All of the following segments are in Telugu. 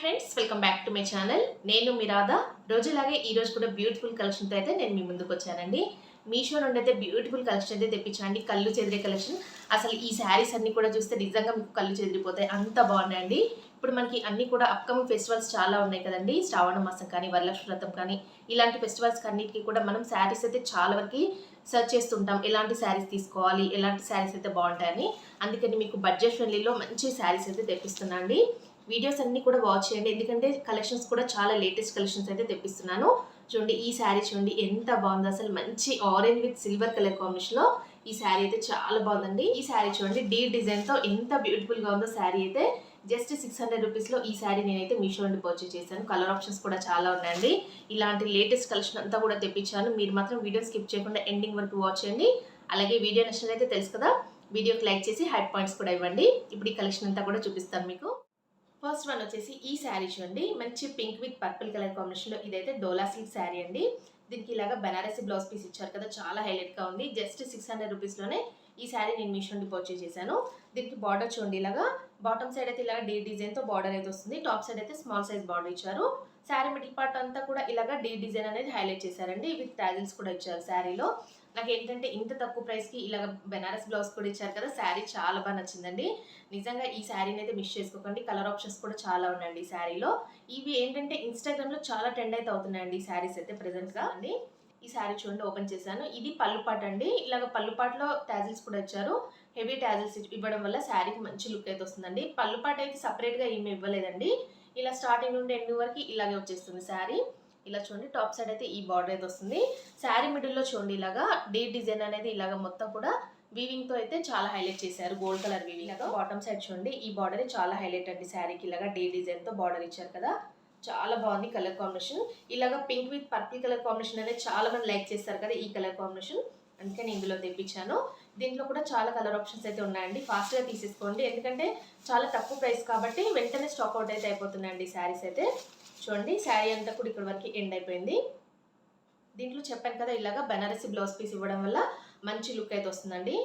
Friends, welcome back to my channel. నేను మీ రాధా. రోజులాగే ఈ రోజు కూడా బ్యూటిఫుల్ కలెక్షన్తో అయితే నేను మీ ముందుకు వచ్చానండి. మీషో నుండి అయితే బ్యూటిఫుల్ కలెక్షన్ అయితే తెప్పించండి. కళ్ళు చెదిరే కలెక్షన్. అసలు ఈ శారీస్ అన్ని కూడా చూస్తే నిజంగా మీకు కళ్ళు చెదిరిపోతాయి, అంత బాగున్నాయండి. ఇప్పుడు మనకి అన్ని కూడా అప్కమింగ్ ఫెస్టివల్స్ చాలా ఉన్నాయి కదండి. శ్రావణ మాసం కానీ, వరలక్ష్మి వ్రతం కానీ, ఇలాంటి ఫెస్టివల్స్ అన్నిటికీ కూడా మనం శారీస్ అయితే చాలా వరకు సెర్చ్ చేస్తుంటాం. ఎలాంటి శారీస్ తీసుకోవాలి, ఎలాంటి శారీస్ అయితే బాగుంటాయని. అందుకని మీకు బడ్జెట్ ఫ్రెండ్లీలో మంచి శారీస్ అయితే తెప్పిస్తున్నా అండి. వీడియోస్ అన్ని కూడా వాచ్ చేయండి, ఎందుకంటే కలెక్షన్స్ కూడా చాలా లేటెస్ట్ కలెక్షన్స్ అయితే తెప్పిస్తున్నాను. చూడండి, ఈ శారీ చూడండి ఎంత బాగుంది. అసలు మంచి orange with silver colour combination లో ఈ శారీ అయితే చాలా బాగుందండి. ఈ శారీ చూడండి డీ డిజైన్ తో ఎంత బ్యూటిఫుల్ గా ఉందో. శారీ అయితే జస్ట్ 600 రూపీస్ లో ఈ శారీ నేనైతే మీషో నుండి పర్చేస్ చేశాను. కలర్ ఆప్షన్స్ కూడా చాలా ఉన్నాయండి. ఇలాంటి లేటెస్ట్ కలెక్షన్ అంతా కూడా తెప్పించాను. మీరు మాత్రం వీడియో స్కిప్ చేయకుండా ఎండింగ్ వరకు వాచ్ చేయండి. అలాగే వీడియో నచ్చినట్లయితే తెలుసు కదా, వీడియోకి లైక్ చేసి హైప్ పాయింట్స్ కూడా ఇవ్వండి. ఇప్పుడు ఈ కలెక్షన్ అంతా కూడా చూపిస్తాను మీకు. ఫస్ట్ వన్ వచ్చేసి ఈ శారీ చూడండి, మంచి pink with purple colour combination లో ఇదైతే డోలా సిల్క్ శారీ అండి. దీనికి ఇలాగా బనారసి బ్లౌజ్ పీస్ ఇచ్చారు కదా, చాలా హైలైట్ గా ఉంది. జస్ట్ 600 రూపీస్ లోనే ఈ శారీ నేను మీషో నుండి పర్చేస్ చేశాను. దీనికి బార్డర్ చూడండి, ఇలాగా బాటమ్ సైడ్ అయితే ఇలాగా డీ డిజైన్ తో బార్డర్ అయితే వస్తుంది. టాప్ సైడ్ అయితే స్మాల్ సైజ్ బార్డర్ ఇచ్చారు. శారీ మిడిల్ పార్ట్ అంతా కూడా ఇలాగా డీ డిజైన్ అనేది హైలైట్ చేశారండి. విత్ టాజిల్స్ కూడా ఇచ్చారు శారీలో. నాకు ఏంటంటే ఇంత తక్కువ ప్రైస్ కి ఇలాగ బెనారస్ బ్లౌజ్ కూడా ఇచ్చారు కదా, శారీ చాలా బాగా నచ్చిందండి. నిజంగా ఈ శారీని అయితే మిస్ చేసుకోకండి. కలర్ ఆప్షన్స్ కూడా చాలా ఉన్నాయండి ఈ శారీలో. ఇవి ఏంటంటే ఇన్స్టాగ్రామ్ లో చాలా ట్రెండ్ అయితే అవుతున్నాయండి ఈ శారీస్ అయితే ప్రెసెంట్ గా అండి. ఈ శారీ చూడండి, ఓపెన్ చేశాను. ఇది పళ్ళు పాట్ అండి. ఇలాగ పళ్ళు పాటలో టాజిల్స్ కూడా ఇచ్చారు. హెవీ టాజిల్స్ ఇవ్వడం వల్ల శారీకి మంచి లుక్ అయితే వస్తుందండి. పళ్ళు పాట అయితే సపరేట్ గా ఏమి ఇవ్వలేదండి. ఇలా స్టార్టింగ్ నుండి ఎండ్ వరకు ఇలాగే వచ్చేస్తుంది శారీ. ఇలా చూడండి, టాప్ సైడ్ అయితే ఈ బార్డర్ అయితే వస్తుంది. శారీ మిడిల్ లో చూడండి, ఇలాగా డీ డిజైన్ అనేది ఇలాగ మొత్తం కూడా వీవింగ్ తో అయితే చాలా హైలైట్ చేశారు. గోల్డ్ కలర్ వీవింగ్ లాగా. బాటమ్ సైడ్ చూడండి, ఈ బార్డర్ చాలా హైలైట్ అండి. శారీకి ఇలాగా డీ డిజైన్ తో బార్డర్ ఇచ్చారు కదా, చాలా బాగుంది కలర్ కాంబినేషన్. ఇలాగా pink with purple colour combination అనేది చాలా మంది లైక్ చేస్తారు కదా ఈ కలర్ కాంబినేషన్, అందుకే నేను ఇందులో తెప్పించాను. దీంట్లో కూడా చాలా కలర్ ఆప్షన్స్ అయితే ఉన్నాయండి. ఫాస్ట్ గా తీసేసుకోండి, ఎందుకంటే చాలా తక్కువ ప్రైస్ కాబట్టి వెంటనే స్టాక్ అవుట్ అయితే అయిపోతున్నాయండి శారీస్ అయితే. చూడండి, శారీ అంతా కూడా ఇక్కడ వరకు ఎండ్ అయిపోయింది. దీంట్లో చెప్పాను కదా, ఇలాగా బనారసి బ్లౌజ్ పీస్ ఇవ్వడం వల్ల మంచి లుక్ అయితే వస్తుందండి.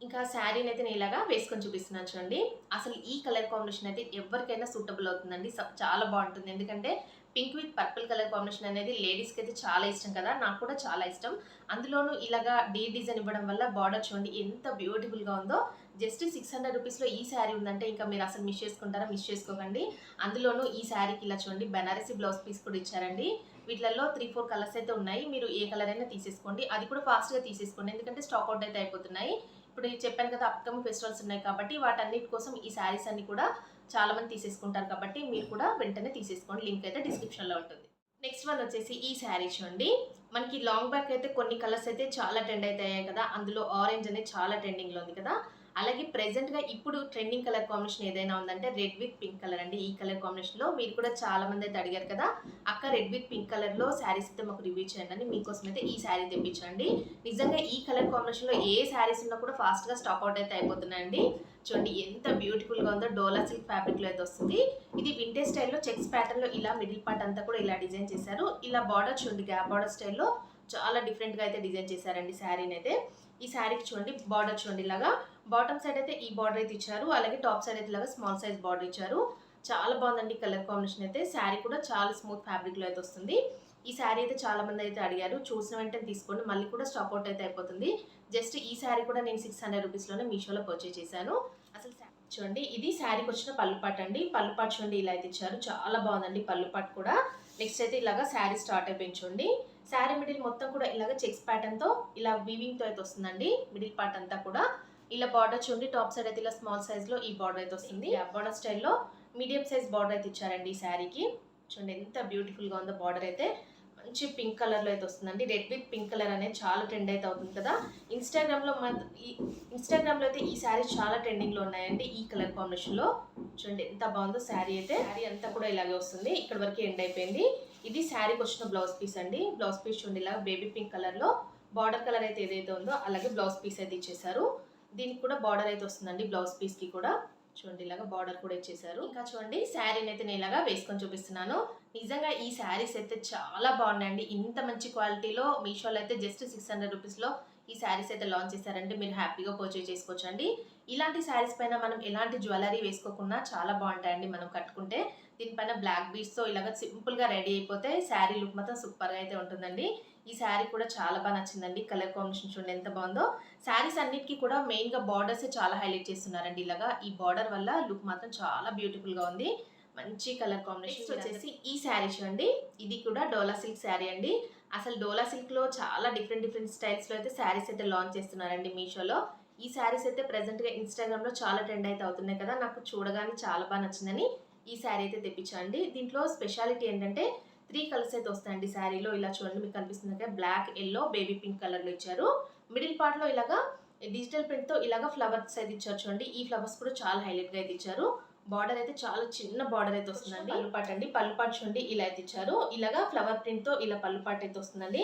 ఇంకా శారీని అయితే నేను ఇలాగా వేసుకొని చూపిస్తున్నాను చూడండి. అసలు ఈ కలర్ కాంబినేషన్ అయితే ఎవరికైనా సూటబుల్ అవుతుందండి. చాలా బాగుంటుంది, ఎందుకంటే pink with purple colour combination అనేది లేడీస్కి అయితే చాలా ఇష్టం కదా, నాకు కూడా చాలా ఇష్టం. అందులోనూ ఇలాగా డీ డిజైన్ ఇవ్వడం వల్ల బార్డర్ చూడండి ఎంత బ్యూటిఫుల్గా ఉందో. జస్ట్ 600 రూపీస్లో ఈ శారీ ఉందంటే ఇంకా మీరు అసలు మిస్ చేసుకుంటారా? మిస్ చేసుకోకండి. అందులోనూ ఈ శారీకి ఇలా చూడండి బనారసి బ్లౌజ్ పీస్ కూడా ఇచ్చారండి. వీటిలలో 3-4 కలర్స్ అయితే ఉన్నాయి. మీరు ఏ కలర్ అయినా తీసేసుకోండి. అది కూడా ఫాస్ట్గా తీసేసుకోండి, ఎందుకంటే స్టాక్ అవుట్ అయితే అయిపోతున్నాయి. ఇప్పుడు చెప్పాను కదా, అప్కమింగ్ ఫెస్టివల్స్ ఉన్నాయి కాబట్టి వాటన్నిటి కోసం ఈ శారీస్ అన్ని కూడా చాలా మంది తీసేసుకుంటారు కాబట్టి మీరు కూడా వెంటనే తీసేసుకోండి. లింక్ అయితే డిస్క్రిప్షన్లో ఉంటుంది. నెక్స్ట్ వన్ వచ్చేసి ఈ శారీ చూడండి. మనకి లాంగ్ బ్యాక్ అయితే కొన్ని కలర్స్ అయితే చాలా ట్రెండ్ అయితే అయ్యాయి కదా, అందులో ఆరెంజ్ అనేది చాలా ట్రెండింగ్లో ఉంది కదా. అలాగే ప్రెసెంట్గా ఇప్పుడు ట్రెండింగ్ కలర్ కాంబినేషన్ ఏదైనా ఉందంటే రెడ్ విత్ పింక్ కలర్ అండి. ఈ కలర్ కాంబినేషన్లో మీరు కూడా చాలా మంది అయితే అడిగారు కదా, అక్క రెడ్ విత్ పింక్ కలర్లో శారీస్ అయితే మాకు రివ్యూ చేయండి అని. మీకోసం అయితే ఈ శారీ తెప్పించండి. నిజంగా ఈ కలర్ కాంబినేషన్లో ఏ శారీస్ ఉన్నా కూడా ఫాస్ట్గా స్టాక్ అవుట్ అయితే అయిపోతున్నాయండి. చూడండి ఎంత బ్యూటిఫుల్గా ఉందో. డోలా సిల్క్ ఫ్యాబ్రిక్లో అయితే వస్తుంది. ఇది వింటేజ్ స్టైల్లో చెక్స్ ప్యాటర్న్లో ఇలా మిడిల్ పార్ట్ అంతా కూడా ఇలా డిజైన్ చేశారు. ఇలా బార్డర్ చూడండి, గ్యాప్ బార్డర్ స్టైల్లో చాలా డిఫరెంట్గా అయితే డిజైన్ చేశారండి శారీని అయితే. ఈ శారీకి చూడండి బార్డర్ చూడండి, ఇలాగా బాటమ్ సైడ్ అయితే ఈ బార్డర్ అయితే ఇచ్చారు. అలాగే టాప్ సైడ్ అయితే ఇలాగా స్మాల్ సైజ్ బార్డర్ ఇచ్చారు. చాలా బాగుందండి కలర్ కాంబినేషన్ అయితే. శారీ కూడా చాలా స్మూత్ ఫ్యాబ్రిక్లో అయితే వస్తుంది. ఈ శారీ అయితే చాలా మంది అయితే అడిగారు. చూసిన వెంటనే తీసుకోండి, మళ్ళీ కూడా స్టాక్ అవుట్ అయితే అయిపోతుంది. జస్ట్ ఈ శారీ కూడా నేను 600 రూపీస్లోనే మీషోలో పర్చేస్ చేశాను. అసలు చూడండి, ఇది శారీకి వచ్చిన పళ్ళు పాట్ అండి. పళ్ళు పాట్ చూడండి ఇలా అయితే ఇచ్చారు, చాలా బాగుందండి పళ్ళు పాట్ కూడా. నెక్స్ట్ అయితే ఇలాగా శారీ స్టార్ట్ అయిపోయింది చూడండి. శారీ మిడిల్ మొత్తం కూడా ఇలాగ చెక్స్ ప్యాటర్న్ తో ఇలా వీవింగ్ తో అయితే వస్తుందండి. మిడిల్ పార్ట్ అంతా కూడా ఇలా బార్డర్ చూడండి, టాప్ సైడ్ అయితే ఇలా స్మాల్ సైజ్ లో ఈ బార్డర్ అయితే వస్తుంది. బార్డర్ స్టైల్లో మీడియం సైజ్ బార్డర్ అయితే ఇచ్చారండి ఈ శారీకి. చూడండి ఎంత బ్యూటిఫుల్ గా ఉందో. బార్డర్ అయితే మంచి పింక్ కలర్ లో అయితే వస్తుందండి. రెడ్ విత్ పింక్ కలర్ అనేది చాలా ట్రెండ్ అయితే అవుతుంది కదా ఇన్స్టాగ్రామ్ లో అయితే ఈ శారీ చాలా ట్రెండింగ్ లో ఉన్నాయండి. ఈ కలర్ కాంబినేషన్ లో చూడండి ఎంత బాగుందో శారీ అయితే. శారీ అంతా కూడా ఇలాగే వస్తుంది, ఇక్కడ వరకు ఎండ్ అయిపోయింది. ఇది శారీకి వచ్చిన బ్లౌజ్ పీస్ అండి. బ్లౌజ్ పీస్ చూడండి, ఇలా బేబీ పింక్ కలర్ లో బార్డర్ కలర్ అయితే ఏదైతే ఉందో అలాగే బ్లౌజ్ పీస్ అయితే ఇచ్చేసారు. దీనికి కూడా బార్డర్ అయితే వస్తుందండి. బ్లౌజ్ పీస్ కి కూడా చూడండి ఇలాగా బార్డర్ కూడా ఇచ్చేసారు. ఇంకా చూడండి శారీని అయితే నేను ఇలాగా వేసుకొని చూపిస్తున్నాను. నిజంగా ఈ శారీస్ అయితే చాలా బాగున్నాయండి. ఇంత మంచి క్వాలిటీలో మీషోలో అయితే జస్ట్ 600 రూపీస్లో ఈ శారీస్ అయితే లాంచ్ చేశారంటే మీరు హ్యాపీగా పర్చేజ్ చేసుకోవచ్చు అండి. ఇలాంటి శారీస్ పైన మనం ఎలాంటి జ్యువెలరీ వేసుకోకుండా చాలా బాగుంటాయండి మనం కట్టుకుంటే. దీనిపైన బ్లాక్ బీడ్స్తో ఇలాగ సింపుల్గా రెడీ అయిపోతే శారీ లుక్ మాత్రం సూపర్గా అయితే ఉంటుందండి. ఈ శారీ కూడా చాలా బాగా నచ్చిందండి. కలర్ కాంబినేషన్ చూడండి ఎంత బాగుందో. శారీస్ అన్నిటికీ కూడా మెయిన్గా బార్డర్స్ చాలా హైలైట్ చేస్తున్నారండి. ఇలాగా ఈ బార్డర్ వల్ల లుక్ మాత్రం చాలా బ్యూటిఫుల్గా ఉంది. మంచి కలర్ కాంబినేషన్ వచ్చేసి ఈ శారీ చూడండి. ఇది కూడా డోలా సిల్క్ శారీ అండి. అసలు డోలా సిల్క్లో చాలా డిఫరెంట్ స్టైల్స్లో అయితే శారీస్ అయితే లాంచ్ చేస్తున్నారండి మీషోలో. ఈ శారీస్ అయితే ప్రెసెంట్గా ఇన్స్టాగ్రామ్లో చాలా ట్రెండ్ అయితే అవుతున్నాయి కదా. నాకు చూడగానే చాలా బాగా నచ్చిందని ఈ శారీ అయితే తెప్పించండి. దీంట్లో స్పెషాలిటీ ఏంటంటే 3 కలర్స్ అయితే వస్తాయండి శారీలో. ఇలా చూడండి మీకు కనిపిస్తుంది కదా, బ్లాక్, ఎల్లో, బేబీ పింక్ కలర్లో ఇచ్చారు. మిడిల్ పార్ట్లో ఇలాగా డిజిటల్ ప్రింట్తో ఇలాగా ఫ్లవర్స్ అయితే ఇచ్చారు చూడండి. ఈ ఫ్లవర్స్ కూడా చాలా హైలైట్గా అయితే ఇచ్చారు. బార్డర్ అయితే చాలా చిన్న బార్డర్ అయితే వస్తుందండి. పళ్ళుపాటు అండి, పళ్ళుపాటు చూడండి ఇలా అయితే ఇచ్చారు. ఇలాగా ఫ్లవర్ ప్రింట్తో ఇలా పళ్ళుపాటు అయితే వస్తుందండి.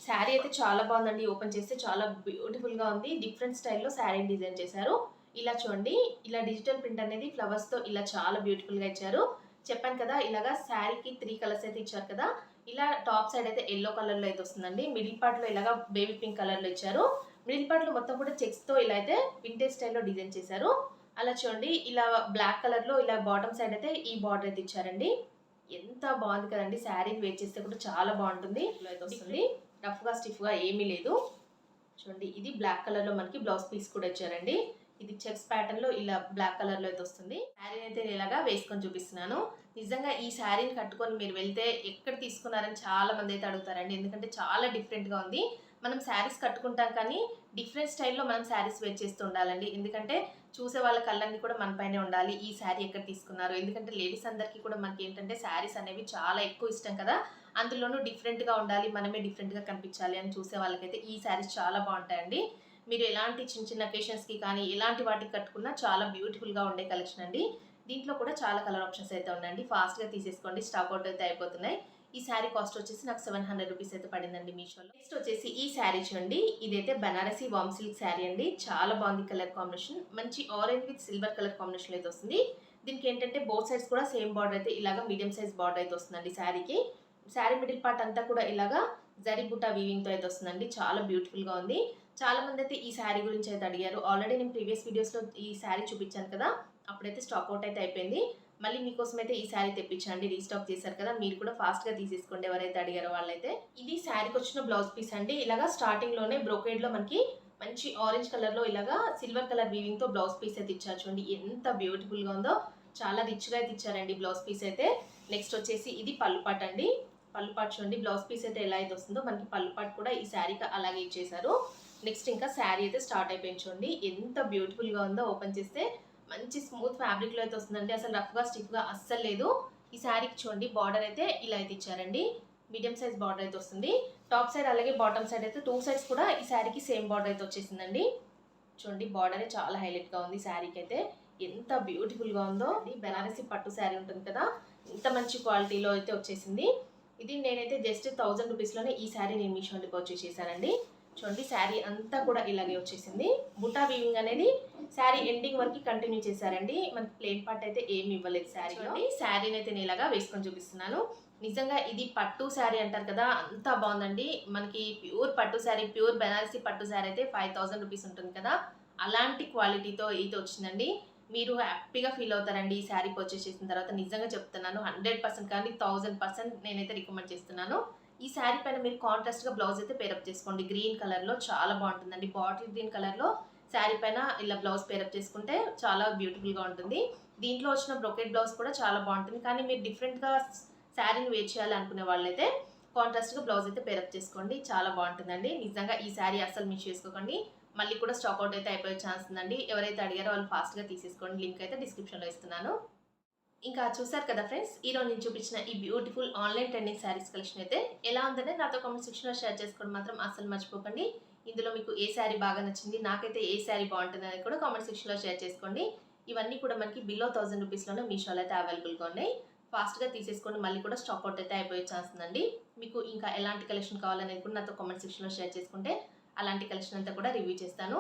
శారీ అయితే చాలా బాగుందండి. ఓపెన్ చేస్తే చాలా బ్యూటిఫుల్గా ఉంది. డిఫరెంట్ స్టైల్లో శారీ డిజైన్ చేశారు. ఇలా చూడండి, ఇలా డిజిటల్ ప్రింట్ అనేది ఫ్లవర్స్తో ఇలా చాలా బ్యూటిఫుల్గా ఇచ్చారు. చెప్పాను కదా, ఇలాగా శారీకి 3 కలర్స్ అయితే ఇచ్చారు కదా. ఇలా టాప్ సైడ్ అయితే ఎల్లో కలర్లో అయితే వస్తుందండి. మిడిల్ పార్ట్లో ఇలాగా బేబీ పింక్ కలర్లో ఇచ్చారు. మిడిల్ పార్ట్లో మొత్తం కూడా చెక్స్తో ఇలా అయితే వింటేజ్ స్టైల్లో డిజైన్ చేశారు. అలా చూడండి, ఇలా బ్లాక్ కలర్లో ఇలా బాటమ్ సైడ్ అయితే ఈ బార్డర్ అయితే ఇచ్చారండి. ఎంత బాగుంది కదండి. శారీకి వేర్ చేస్తే కూడా చాలా బాగుంటుంది. అయితే వస్తుంది, రఫ్గా స్టిఫ్గా ఏమీ లేదు. చూడండి, ఇది బ్లాక్ కలర్లో మనకి బ్లౌజ్ పీస్ కూడా ఇచ్చారండి. ఇది చెక్స్ ప్యాటర్న్లో ఇలా బ్లాక్ కలర్లో అయితే వస్తుంది. శారీని అయితే ఇలాగా వేసుకొని చూపిస్తున్నాను. నిజంగా ఈ శారీని కట్టుకొని మీరు వెళ్తే ఎక్కడ తీసుకున్నారని చాలా మంది అయితే అడుగుతారండి. ఎందుకంటే చాలా డిఫరెంట్గా ఉంది. మనం శారీస్ కట్టుకుంటాం కానీ డిఫరెంట్ స్టైల్లో మనం శారీస్ వేర్ చేస్తూ ఉండాలండి. ఎందుకంటే చూసే వాళ్ళ కళ్ళన్నీ కూడా మన పైనే ఉండాలి. ఈ శారీ ఎక్కడ తీసుకున్నారు, ఎందుకంటే లేడీస్ అందరికీ కూడా మనకి ఏంటంటే శారీస్ అనేవి చాలా ఎక్కువ ఇష్టం కదా. అందులోనూ డిఫరెంట్గా ఉండాలి, మనమే డిఫరెంట్గా కనిపించాలి అని చూసే వాళ్ళకైతే ఈ శారీస్ చాలా బాగుంటాయండి. మీరు ఎలాంటి చిన్న అకేషన్స్కి కానీ ఎలాంటి వాటికి కట్టుకున్నా చాలా బ్యూటిఫుల్గా ఉండే కలెక్షన్ అండి. దీంట్లో కూడా చాలా కలర్ ఆప్షన్స్ అయితే ఉన్నాయండి. ఫాస్ట్గా తీసేసుకోండి, స్టాక్ అవుట్ అయితే అయిపోతున్నాయి. ఈ శారీ కాస్ట్ వచ్చేసి నాకు 700 రూపీస్ అయితే పడిందండి మీషోలో. నెక్స్ట్ వచ్చేసి ఈ శారీ చూడండి. ఇదైతే బనారసి వామ్ సిల్క్ శారీ అండి. చాలా బాగుంది కలర్ కాంబినేషన్. మంచి orange with silver colour combination అయితే వస్తుంది. దీనికి ఏంటంటే బోత్ సైడ్స్ కూడా సేమ్ బార్డర్ అయితే ఇలాగా మీడియం సైజ్ బార్డర్ అయితే వస్తుందండి శారీకి. శారీ మిడిల్ పార్ట్ అంతా కూడా ఇలాగా జరీ బుటా వీవింగ్తో అయితే వస్తుందండి. చాలా బ్యూటిఫుల్గా ఉంది. చాలా మంది అయితే ఈ శారీ గురించి అయితే అడిగారు. ఆల్రెడీ నేను ప్రీవియస్ వీడియోస్లో ఈ శారీ చూపించాను కదా, అప్పుడైతే స్టాక్ అవుట్ అయితే అయిపోయింది. మళ్ళీ మీకోసం అయితే ఈ శారీ తెప్పించండి, రీస్టాక్ చేశారు కదా, మీరు కూడా ఫాస్ట్గా తీసేసుకోండి ఎవరైతే అడిగారో వాళ్ళైతే. ఇది శారీకి వచ్చిన బ్లౌజ్ పీస్ అండి. ఇలాగా స్టార్టింగ్లోనే బ్రోకేడ్లో మనకి మంచి ఆరెంజ్ కలర్లో ఇలాగా సిల్వర్ కలర్ వీవింగ్తో బ్లౌజ్ పీస్ అయితే ఇచ్చారు చూడండి. ఎంత బ్యూటిఫుల్గా ఉందో, చాలా రిచ్గా అయితే ఇచ్చారండి బ్లౌజ్ పీస్ అయితే. నెక్స్ట్ వచ్చేసి ఇది పళ్ళుపాట్ అండి. పళ్ళుపాట్ చూడండి, బ్లౌజ్ పీస్ అయితే ఎలా అయితే వస్తుందో మనకి పళ్ళుపాట్ కూడా ఈ శారీకి అలాగే ఇచ్చేసారు. నెక్స్ట్ ఇంకా శారీ అయితే స్టార్ట్ అయిపోయింది చూడండి. ఎంత బ్యూటిఫుల్గా ఉందో. ఓపెన్ చేస్తే మంచి స్మూత్ ఫ్యాబ్రిక్లో అయితే వస్తుందండి. అసలు రఫ్గా స్టిఫ్గా అస్సలు లేదు. ఈ శారీకి చూడండి బార్డర్ అయితే ఇలా అయితే ఇచ్చారండి. మీడియం సైజ్ బార్డర్ అయితే వస్తుంది. టాప్ సైడ్ అలాగే బాటమ్ సైడ్ అయితే 2 సైడ్స్ కూడా ఈ శారీకి సేమ్ బార్డర్ అయితే వచ్చేసిందండి. చూడండి, బార్డర్ చాలా హైలైట్గా ఉంది శారీకి అయితే. ఎంత బ్యూటిఫుల్గా ఉందో. బెనారసి పట్టు శారీ ఉంటుంది కదా, ఇంత మంచి క్వాలిటీలో అయితే వచ్చేసింది. ఇది నేనైతే జస్ట్ 1000 రూపీస్లోనే ఈ శారీ నేను మీషోలో పర్చేస్ చేశానండి. చూడండి, శారీ అంతా కూడా ఇలాగే వచ్చేసింది. బుటా వీవింగ్ అనేది శారీ ఎండింగ్ వరకు కంటిన్యూ చేశారండి. మనకి ప్లేన్ పార్ట్ అయితే ఏమి ఇవ్వలేదు శారీలో. శారీని అయితే నేను ఇలాగా వేసుకొని చూపిస్తున్నాను. నిజంగా ఇది పట్టు శారీ అంటారు కదా, అంతా బాగుందండి. మనకి ప్యూర్ పట్టు శారీ, ప్యూర్ బెనారసి పట్టు శారీ అయితే 5000 రూపీస్ ఉంటుంది కదా, అలాంటి క్వాలిటీతో అయితే వచ్చిందండి. మీరు హ్యాపీగా ఫీల్ అవుతారండి ఈ శారీ పర్చేస్ చేసిన తర్వాత. నిజంగా చెప్తున్నాను, 100% కానీ 1000% నేనైతే రికమెండ్ చేస్తున్నాను. ఈ శారీ పైన మీరు కాంట్రాస్ట్గా బ్లౌజ్ అయితే పేరప్ చేసుకోండి. గ్రీన్ కలర్లో చాలా బాగుంటుందండి. బాటిల్ గ్రీన్ కలర్లో శారీ పైన ఇలా బ్లౌజ్ పేరప్ చేసుకుంటే చాలా బ్యూటిఫుల్గా ఉంటుంది. దీంట్లో వచ్చిన బ్రొకెట్ బ్లౌజ్ కూడా చాలా బాగుంటుంది. కానీ మీరు డిఫరెంట్గా శారీని వేర్ చేయాలి అనుకునే వాళ్ళైతే కాంట్రాస్ట్గా బ్లౌజ్ అయితే పేరప్ చేసుకోండి, చాలా బాగుంటుందండి. నిజంగా ఈ శారీ అస్సలు మిస్ చేసుకోకండి. మళ్ళీ కూడా స్టాక్ అవుట్ అయితే అయిపోయే ఛాన్స్ ఉందండి. ఎవరైతే అడిగారో వాళ్ళు ఫాస్ట్గా తీసేసుకోండి. లింక్ అయితే డిస్క్రిప్షన్లో ఇస్తున్నాను. ఇంకా చూసారు కదా ఫ్రెండ్స్, ఈరోజు నేను చూపించిన ఈ beautiful online trending saris collection అయితే ఎలా ఉందనే నాతో కామెంట్ సెక్షన్లో షేర్ చేసుకోవడం మాత్రం అస్సలు మర్చిపోకండి. ఇందులో మీకు ఏ శారీ బాగా నచ్చింది, నాకైతే ఏ శారీ బాగుంటుంది అనేది కూడా కామెంట్ సెక్షన్లో షేర్ చేసుకోండి. ఇవన్నీ కూడా మనకి బిలో 1000 రూపీస్లోనే మీషోలో అయితే అవైలబుల్గా ఉన్నాయి. ఫాస్ట్గా తీసేసుకోండి, మళ్ళీ కూడా స్టాక్ అవుట్ అయితే అయిపోయే ఛాన్స్ ఉందండి. మీకు ఇంకా ఎలాంటి కలెక్షన్ కావాలనేది కూడా నాతో కామెంట్ సెక్షన్లో షేర్ చేసుకుంటే అలాంటి కలెక్షన్ అంతా కూడా రివ్యూ చేస్తాను.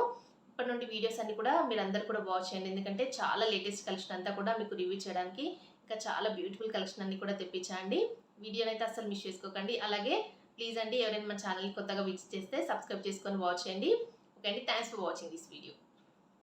ఇప్పటి నుండి వీడియోస్ అన్ని కూడా మీరందరూ కూడా వాచ్ చేయండి. ఎందుకంటే చాలా లేటెస్ట్ కలెక్షన్ అంతా కూడా మీకు రివ్యూ చేయడానికి ఇంకా చాలా బ్యూటిఫుల్ కలెక్షన్ అన్ని కూడా తెప్పించండి. వీడియోని అయితే అస్సలు మిస్ చేసుకోకండి. అలాగే ప్లీజ్ అండి, ఎవరైనా మన ఛానల్ కొత్తగా విజిట్ చేస్తే సబ్స్క్రైబ్ చేసుకొని వాచ్ చేయండి. ఓకే అండి, thanks for watching this video.